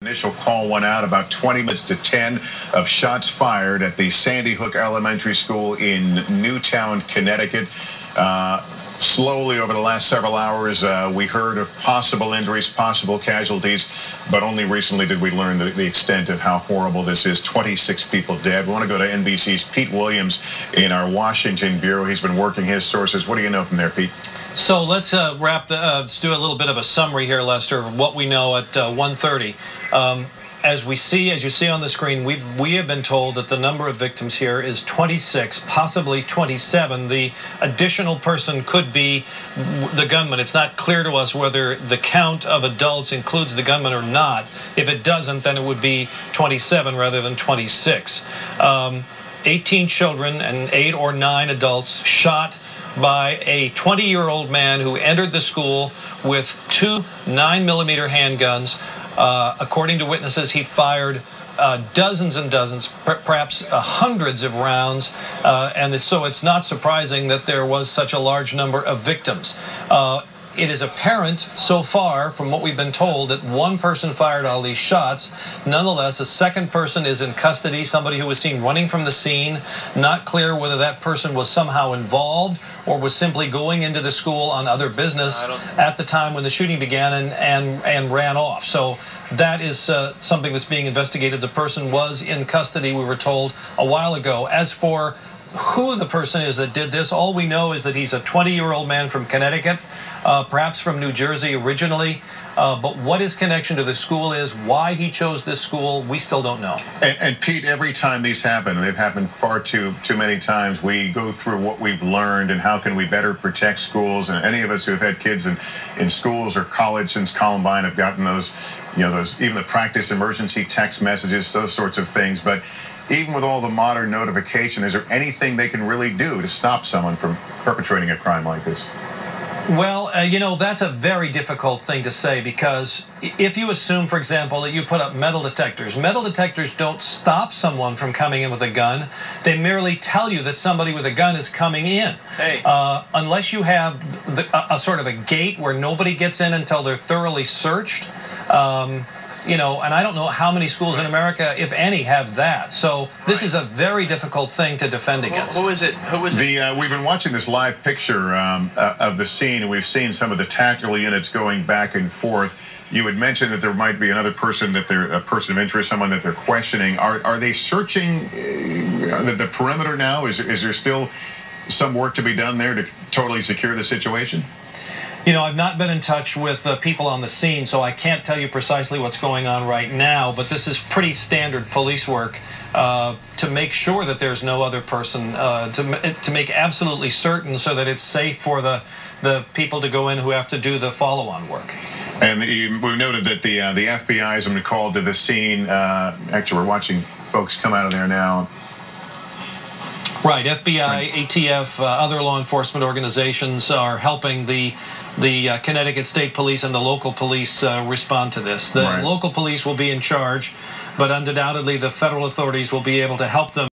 Initial call went out about 20 minutes to 10 of shots fired at the Sandy Hook Elementary School in Newtown, Connecticut. Slowly over the last several hours, we heard of possible injuries, possible casualties, but only recently did we learn the extent of how horrible this is. 26 people dead. We want to go to NBC's Pete Williams in our Washington bureau. He's been working his sources. What do you know from there, Pete? So let's let's do a little bit of a summary here, Lester, of what we know at 1:30. As you see on the screen, we have been told that the number of victims here is 26, possibly 27. The additional person could be the gunman. It's not clear to us whether the count of adults includes the gunman or not. If it doesn't, then it would be 27 rather than 26. 18 children and 8 or 9 adults shot by a 20-year-old man who entered the school with 2 9mm handguns. According to witnesses, he fired dozens and dozens, perhaps hundreds of rounds, and so it's not surprising that there was such a large number of victims. It is apparent so far from what we've been told that one person fired all these shots. Nonetheless, a second person is in custody, somebody who was seen running from the scene. Not clear whether that person was somehow involved or was simply going into the school on other business at the time when the shooting began and ran off. So that is something that's being investigated. The person was in custody, we were told a while ago. As for who the person is that did this, all we know is that he's a 20-year-old man from Connecticut, perhaps from New Jersey originally. But what his connection to the school is, why he chose this school, we still don't know. And Pete, every time these happen, and they've happened far too many times, we go through what we've learned and how can we better protect schools. And any of us who have had kids in schools or college since Columbine have gotten those, even the practice emergency text messages, those sorts of things. But even with all the modern notification, is there anything they can really do to stop someone from perpetrating a crime like this? Well, that's a very difficult thing to say, because if you assume, for example, that you put up metal detectors don't stop someone from coming in with a gun. They merely tell you that somebody with a gun is coming in. Hey. Unless you have a sort of a gate where nobody gets in until they're thoroughly searched. And I don't know how many schools in America, if any, have that. So this is a very difficult thing to defend against. Who is it? We've been watching this live picture of the scene, and we've seen some of the tactical units going back and forth. You had mentioned that there might be another person, that they're a person of interest, someone that they're questioning. Are they searching the perimeter now? Is there still some work to be done there to totally secure the situation? I've not been in touch with people on the scene, so I can't tell you precisely what's going on right now, but this is pretty standard police work to make sure that there's no other person, to make absolutely certain so that it's safe for the people to go in who have to do the follow-on work. And we've noted that the FBI has been called to the scene. Actually, we're watching folks come out of there now. Right, FBI, ATF, other law enforcement organizations are helping the Connecticut State Police and the local police respond to this. The local police will be in charge, but undoubtedly the federal authorities will be able to help them.